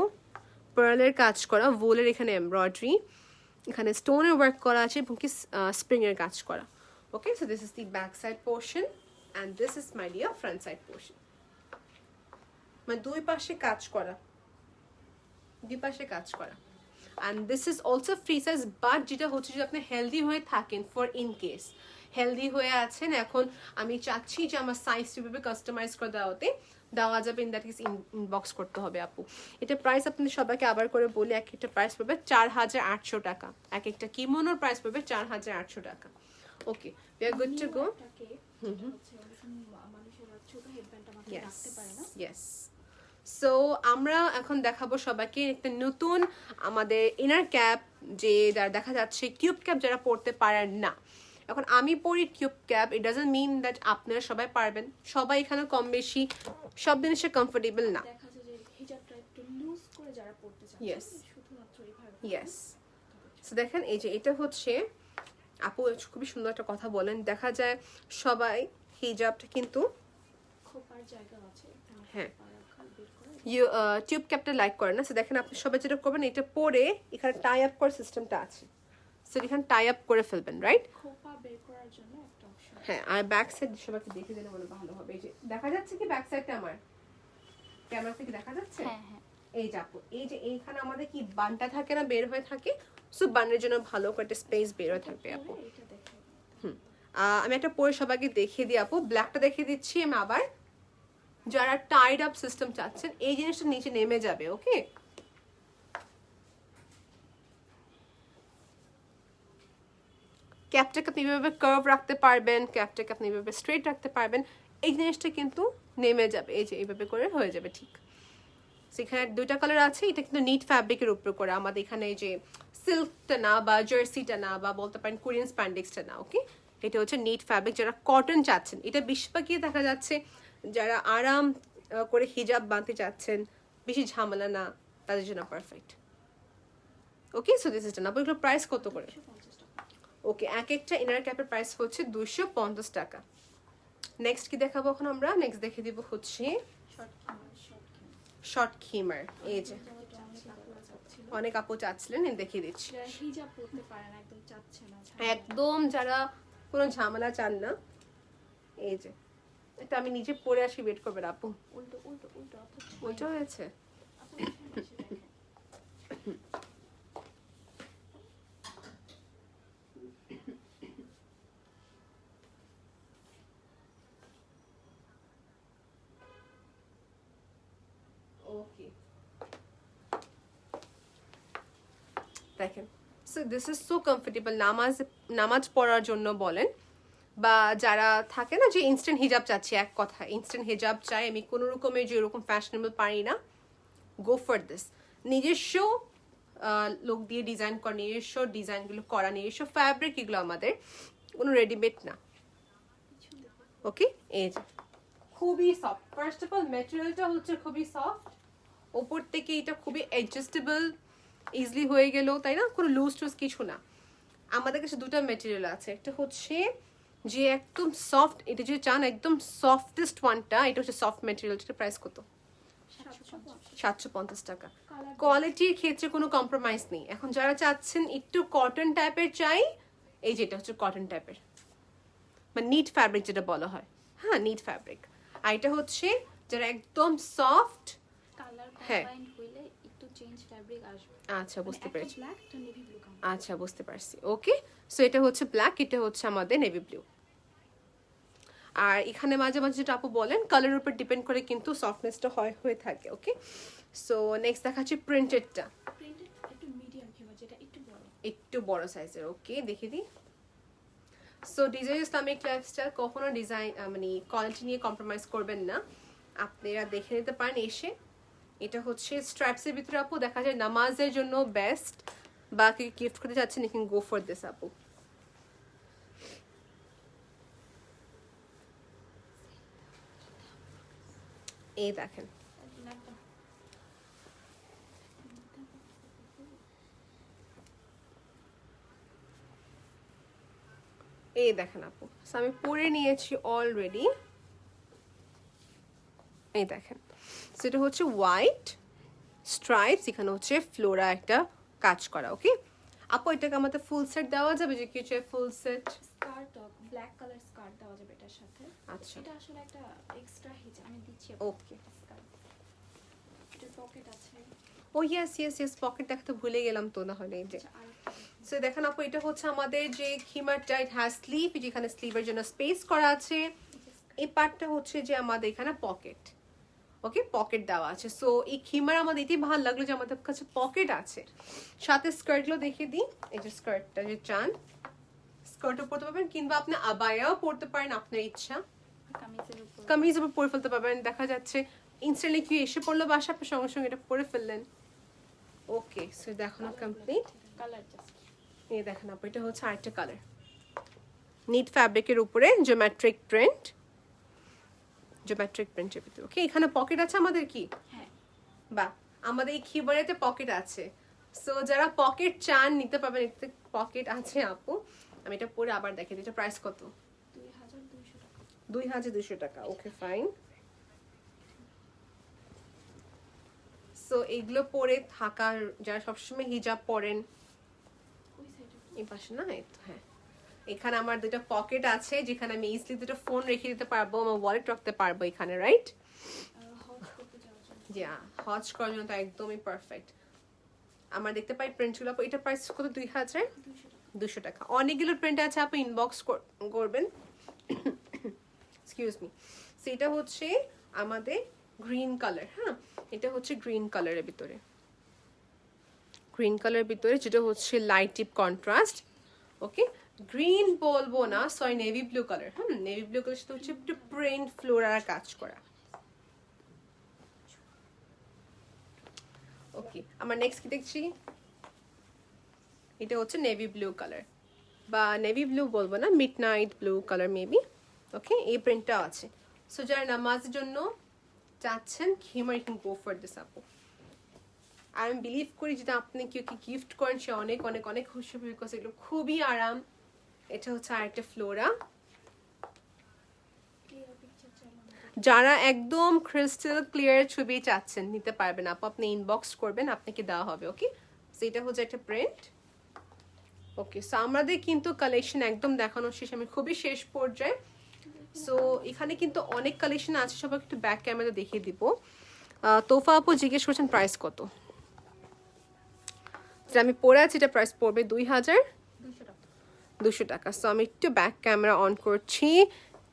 পার্লের কাজ করা, ভোলের এখানে এমব্রয়ডারি, এখানে স্টোনের ওয়ার্ক করা আছে এবং কি স্প্রিংয়ের কাজ করা। Okay, so this is the back side portion and this is my dear front side portion. মানে দুই পাশে কাজ করা, দুই পাশে কাজ করা। And this is also free size, but যেটা হচ্ছে যে আপনি হেলদি হয়ে থাকেন, ফর ইন কেস হেলদি হয়ে আছেন, এখন আমি চাচ্ছি যে আমার সাইজ কিভাবে কাস্টমাইজ করে দেওয়া যাবে, ইন দ্যাট ইজ ইনবক্স করতে হবে আপু। এটা প্রাইস আপনাদের সবাইকে আবার করে বলি, এক একটা প্রাইস পড়বে 4800 টাকা, এক একটা কিমোনোর প্রাইস পড়বে 4800 টাকা। Okay, we are good to go. Yes, so আমরা এখন দেখাবো সবাইকে একটা নতুন আমাদের ইনার ক্যাপ, যে যারা দেখা যাচ্ছে কিউব ক্যাপ যারা পরতে পারেন না। এখন আমি পরি cube cap, it doesn't mean that আপনারা সবাই পারবেন, সবাই এখানে কম বেশি সব জিনিসে কমফোর্টেবল না। দেখা যায় যে হিজাবটা একটু লুজ করে যারা পড়তে চায়, Yes. শুধুমাত্র এইভাবে। ইয়েস, সো দেখেন এই যে এটা হচ্ছে আপু খুবই সুন্দর একটা কথা বলেন, দেখা যায় সবাই হিজাবটা কিন্তু খোপার জায়গা আছে, হ্যাঁ বের করে টিউব ক্যাপটা লাইক করে না। সো দেখেন আপনি সবাই যেটা করবেন, এটা পরে এখানে টাই আপ করার সিস্টেমটা আছে, সো এখানে টাই আপ করে ফেলবেন, রাইট? খোপা বের করার জন্য একটা অপশন। হ্যাঁ, আর ব্যাক সাইড সবাইকে দেখে দিলে মনে ভালো হবে। এই যে দেখা যাচ্ছে কি ব্যাক সাইডটা আমার ক্যামেরা থেকে দেখা যাচ্ছে? হ্যাঁ হ্যাঁ। এই যে আপু, এই যে এইখানে আমাদের কি বানটা থাকে না, বের হয়ে থাকে, সো বানের জন্য ভালো করে একটা স্পেস বের হয়ে থাকবে আপু। এটা দেখে আমি একটা পরে সবাইকে দেখিয়ে দিই আপু, ব্ল্যাকটা দেখিয়ে দিচ্ছি আমি আবার। যারা টাইড আপ সিস্টেম চাচ্ছেন, এই জিনিসটা নিচে নেমে যাবে। ওকে, ক্যাপটাকে আপনি এভাবে কার্ভ রাখতে পারবেন, ক্যাপটাকে আপনি এভাবে স্ট্রেট রাখতে পারবেন, এই জিনিসটা কিন্তু নেমে যাবে। এই যে এইভাবে করে হয়ে যাবে, ঠিক। সেখানে দুইটা কালার আছে, এটা কিন্তু নিট ফ্যাব্রিকের উপর করে, আমাদের এখানে এই যে সিল্কটা না বা জার্সিটা না বা বলতে পারেন কোরিয়ান স্প্যান্ডেক্সটা না। ওকে, এটা হচ্ছে নিট ফ্যাব্রিক। যারা কটন চাচ্ছেন, এটা বেশিরভাগই দেখা যাচ্ছে যারা আরাম করে হিজাব বাঁধতে চাচ্ছেন, বেশি ঝামেলা না, তাদের জন্য perfect. Okay, so this is done. এগুলোর প্রাইস কত করে? 250 টাকা। ওকে, এক একটা ইনার ক্যাপের প্রাইস হচ্ছে 250 টাকা। নেক্সট কি দেখাবো এখন আমরা? নেক্সট দেখে দিব হচ্ছে শর্ট খিমার। এই যে অনেক আপু চাচ্ছিলেন, দেখিয়ে দিচ্ছি। যারা হিজাব পরতে পারে না, একদম চাচ্ছে না, একদম যারা কোনো ঝামেলা চান না, এই যে এটা আমি নিজে পরে আসি, ওয়েট করবেন আপু। উল্টো উল্টো উল্টো অথচ ওইটা হয়েছে। আপু এখানে এসে দেখেন। ওকে, দেখেন, so this is so comfortable. নামাজ পড়ার জন্য বলেন, বা যারা থাকে না যে ইনস্ট্যান্ট হিজাব চাচ্ছি, এক কথা ইনস্ট্যান্ট হিজাব চাই আমি, কোনো রকমের যে এরকম ফ্যাশনেবল পারি না, গো ফর দিস। নিজস্ব লোক দিয়ে ডিজাইন করা, নিজস্ব ডিজাইনগুলো করা, নিজস্ব ফ্যাব্রিক, এগুলো আমাদের কোনো রেডিমেড না। ওকে, এই যে খুবই সফট। ফার্স্ট অফ অল ম্যাটেরিয়ালটা হচ্ছে খুবই সফট, ওপর থেকে এটা খুবই অ্যাডজাস্টেবল, ইজিলি হয়ে গেল, তাই না? কোনো লুজ টুজ কিছু না। আমাদের কাছে দুটো ম্যাটেরিয়াল আছে, একটা হচ্ছে যে একদম সফট, এটা যদি চান একদম সফটেস্ট ওয়ানটা, এটা হচ্ছে সফট ম্যাটেরিয়াল। এটার প্রাইস কত? 750 টাকা। কোয়ালিটির ক্ষেত্রে কোনো কম্প্রোমাইজ নেই। এখন যারা চাচ্ছেন একটু কটন টাইপের চাই, এই যেটা হচ্ছে কটন টাইপের, মানে নিট ফ্যাব্রিক যেটা বলা হয়, হ্যাঁ নিট ফ্যাব্রিক। আর এটা হচ্ছে যারা একদম সফট, কালার হ্যাঁ। কম্বাইন্ড হইলে একটু চেঞ্জ ফ্যাব্রিক আসবে। আচ্ছা, বুঝতে পেরেছি। ব্ল্যাক তো নেভি ব্লু কালার। আচ্ছা, বুঝতে পারছি। ওকে, সো এটা হচ্ছে ব্ল্যাক, এটা হচ্ছে আমাদের নেভি ব্লু। আর এখানে মাঝে মাঝে যেটা আপু বলেন, কালারের উপর ডিপেন্ড করে কিন্তু সফটনেসটা হয়ে থাকে। ওকে, সো নেক্সট দেখাচ্ছি প্রিন্টেডটা, প্রিন্টেড একটু মিডিয়াম কিংবা যেটা একটু বড়। একটু বড় সাইজের। ওকে, দেখে দিই। সো ডিজাইন ইসলামিক লাইফস্টাইল কখনো ডিজাইন মানে কোয়ালিটি নিয়ে কম্প্রোমাইজ করবেন না, আপনারা দেখে নিতে পারেন এসে। এটা হচ্ছে স্ট্রাইপসের ভিতরে আপু, দেখা যায় নামাজের জন্য বেস্ট, বা কি গিফট করতে চাচ্ছেন you can go for this আপু। এই দেখেন এই দেখেন আপু, আমি পরে নিয়েছি অলরেডি। এই দেখেন, সেটা হচ্ছে হোয়াইট স্ট্রাইপস, এখানে হচ্ছে ফ্লোরা একটা কাজ করা। ওকে আপু, এটাকে আমাদের ফুল সেট দেওয়া যাবে, যে কিছু full set skirt black colour skirt দেওয়া যাবে এটার সাথে। আচ্ছা, এটা আসলে একটা এক্সট্রা হিজাব আমি দিচ্ছি। ওকে, স্কার্ট, এটার পকেট আছে। ও ইয়েস ইয়েস ইয়েস, পকেট দেখাতে ভুলে গেলাম তো, না হলে এই যে। আচ্ছা, আরেকটা সো দেখেন আপু, এটা হচ্ছে আমাদের যে খিমারটা, ইট হ্যাজ স্লিভ, যেখানে স্লিভের জন্য স্পেস করা আছে। এই পার্টটা হচ্ছে যে আমাদের এখানে পকেট, ওকে পকেট দেওয়া আছে। সো এই খিমার আমাদের এটাই ভালো লাগলো যে আমাদের কাছে পকেট আছে। সাথে স্কার্টগুলো দেখিয়ে দিই। এই যে স্কার্টটা যে চান স্কার্টও পরতে পারবেন, কিংবা আপনি আবায়াও পরতে পারেন আপনার ইচ্ছা, কামিজের উপর। কামিজ উপর পরে ফেলতে পারবেন। দেখা যাচ্ছে ইনস্ট্যান্টলি কি এসে পড়লো বাসা, আপনার সঙ্গে সঙ্গে এটা পরে ফেললেন। ওকে, সো দেখানো কমপ্লিট। কালার জাস্ট এই দেখেন আপু, এটা হচ্ছে আরেকটা কালার, নিট ফ্যাব্রিকের উপরে জিওমেট্রিক প্রিন্ট, জিওমেট্রিক প্রিন্টের ভিতরে। ওকে, এখানে পকেট আছে আমাদের কি, হ্যাঁ। বা আমাদের এই খিবারেতে পকেট আছে। সো যারা পকেট চান নিতে পারবেন, এতে পকেট আছে আপু। আমি এটা পরে আবার দেখে দিই, এটা প্রাইস কত? 2200 টাকা। 2200 টাকা। Okay fine. সো এইগুলো পরে থাকার, যারা সবসময় হিজাব পরেন, ওই সাইডে এই পাশে না, এই তো, হ্যাঁ এখানে আমার দুটো পকেট আছে, যেখানে আমি ইজিলি দুটো ফোন রেখে দিতে পারবো, আমার ওয়ালেট রাখতে পারবো এখানে, রাইট? হজ করতে যাওয়ার জন্য। যা হজ করার জন্য তো একদমই পারফেক্ট। আমরা দেখতে পাই প্রিন্টগুলো, এটা প্রাইস কত? 2200 টাকা। অনেকগুলো প্রিন্ট আছে, আপনি ইনবক্স করবেন। Excuse me. সেটা হচ্ছে আমাদের গ্রিন কালার, হ্যাঁ এটা হচ্ছে গ্রিন কালারের ভিতরে, গ্রিন কালারের ভিতরে যেটা হচ্ছে লাইট টিপ কন্ট্রাস্ট। ওকে, গ্রিন বলবো না, sorry navy blue colour. Navy blue colour সাথে হচ্ছে একটু প্রিন্ট ফ্লোরার কাজ করা। ওকে, আমরা নেক্সট কি দেখছি? এটা হচ্ছে নেভি ব্লু কালার, বা নেভি ব্লু বলবো না, midnight blue colour maybe. Okay, এই প্রিন্টটা আছে। সো যারা নামাজের জন্য চাচ্ছেন খিমার, you can go for this আপু। আর আমি বিলিভ করি যেটা আপনি কেউ কি গিফট করেন, সে অনেক অনেক অনেক খুশি হবে, বিকজ এগুলো খুবই আরাম। এটা হচ্ছে আরেকটা ফ্লোরা। ক্লিয়ার পিকচার চাইলাম। যারা একদম ক্রিস্টাল ক্লিয়ার ছবি চাচ্ছেন নিতে পারবেন আপু, আপনি ইনবক্স করবেন, আপনাকে দেওয়া হবে। ওকে, সো এটা হচ্ছে একটা প্রিন্ট। ওকে, সো আমাদের কিন্তু কালেকশন একদম দেখানো শেষ, আমি খুবই শেষ পর্যায়ে। সো এখানে কিন্তু অনেক কালেকশন আছে, সবাইকে একটু ব্যাক ক্যামেরা দেখিয়ে দিব। তোফা আপু জিজ্ঞেস করছেন প্রাইস কত? যেটা আমি পরে আছি এটা প্রাইস পড়বে 2200 টাকা। সো আমি একটু ব্যাক ক্যামেরা অন করছি।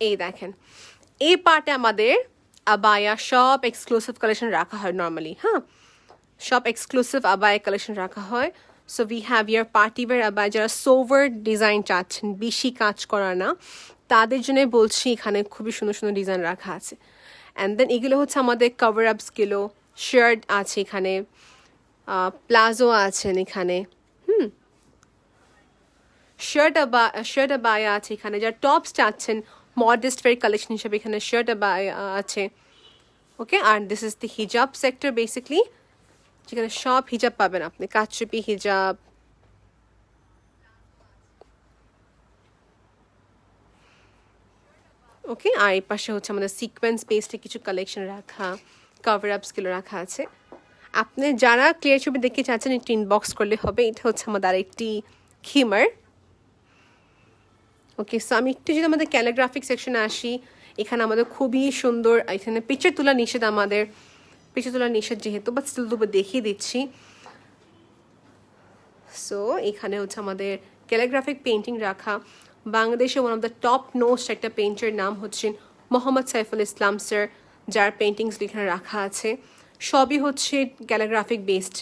এই দেখেন, এই পার্টে আমাদের আবায়া সব এক্সক্লুসিভ কালেকশন রাখা হয় নর্মালি, হ্যাঁ সব এক্সক্লুসিভ আবায়া কালেকশন রাখা হয়। So we have year party wear abaya, যারা সোভার ডিজাইন চাচ্ছেন, বেশি কাজ করা না, তাদের জন্য বলছি এখানে খুবই সুন্দর সুন্দর ডিজাইন রাখা আছে। অ্যান্ড দেন এগুলো হচ্ছে আমাদের কভার আপসগুলো, শার্ট আছে এখানে, প্লাজো আছেন এখানে, শার্ট আবায়া আছে এখানে। যারা টপস চাচ্ছেন মডেস্ট ওয়্যার কালেকশন হিসেবে, এখানে শার্ট আবায়া আছে। ওকে, আর দিস ইজ দ্য হিজাব সেক্টর বেসিকলি, যেখানে সব হিজাব পাবেন আপনি, কাচচুপি হিজাব, ওকে। আর এই পাশে হচ্ছে আমাদের সিকোয়েন্স বেসডে কিছু কালেকশন রাখা, কভার আপসগুলো রাখা আছে। আপনি যারা ক্লিয়ার ছবি দেখতে চাচ্ছেন একটু ইনবক্স করলে হবে। এটা হচ্ছে আমাদের আরেকটি খিমার। ওকে, সো আমি একটু যদি আমাদের ক্যালিগ্রাফিক সেকশনে আসি, এখানে আমাদের খুবই সুন্দর, এখানে পিকচার তোলা নিষেধ, আমাদের পিকচার তোলা নিষেধ যেহেতু, বাট স্টিল তবু দেখিয়ে দিচ্ছি। সো এখানে হচ্ছে আমাদের ক্যালিগ্রাফিক পেন্টিং রাখা। বাংলাদেশে one of the top nosed একটা পেইন্টার নাম হচ্ছেন মোহাম্মদ সাইফুল ইসলাম স্যার, যার পেন্টিংস এখানে রাখা আছে। সবই হচ্ছে ক্যালিগ্রাফিক বেসড,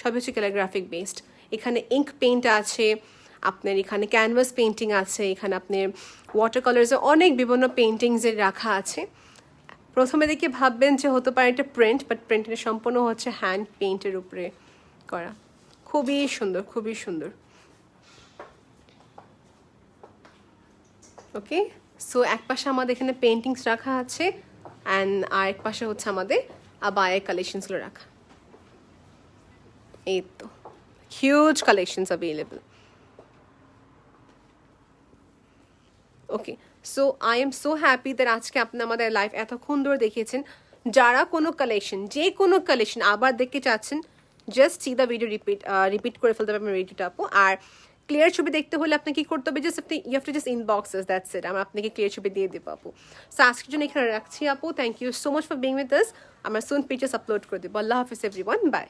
সবই হচ্ছে ক্যালিগ্রাফিক বেসড। এখানে ইঙ্ক পেইন্ট আছে, আপনার এখানে ক্যানভাস পেন্টিং আছে, এখানে আপনার ওয়াটার কালার্সের অনেক বিভিন্ন পেন্টিংসের রাখা আছে। প্রথমে দেখে ভাববেন যে হতে পারে একটা প্রিন্ট, বাট প্রিন্টটা সম্পূর্ণ হচ্ছে হ্যান্ড পেইন্টের উপরে করা। খুবই সুন্দর, খুবই সুন্দর। ওকে, সো এক পাশে আমাদের এখানে পেন্টিংস রাখা আছে অ্যান্ড আরেক পাশে হচ্ছে আমাদের আবায়ের কালেকশনসগুলো রাখা। এই তো huge collections available. Okay, so I am so happy that আজকে আপনি আমাদের লাইভ এতক্ষণ ধরে দেখিয়েছেন। যারা কোনো কালেকশন, যে কোনো কালেকশন আবার দেখতে চাচ্ছেন, just see the video repeat করে ফেলতে পারবেন ভিডিওটা আপু। আর ক্লিয়ার ছবি দেখতে হলে আপনাকে কি করতে হবে, জাস্ট আপনি you have to just inbox us, that's it. আমরা আপনাকে ক্লিয়ার ছবি দিয়ে দেবো আপু। সো আজকের জন্য এখানে রাখছি আপু। Thank you so much for being with us. আমরা সুন পিকচার্স আপলোড করে দেবো। আল্লাহ হাফিজ এভরিওয়ান, বাই।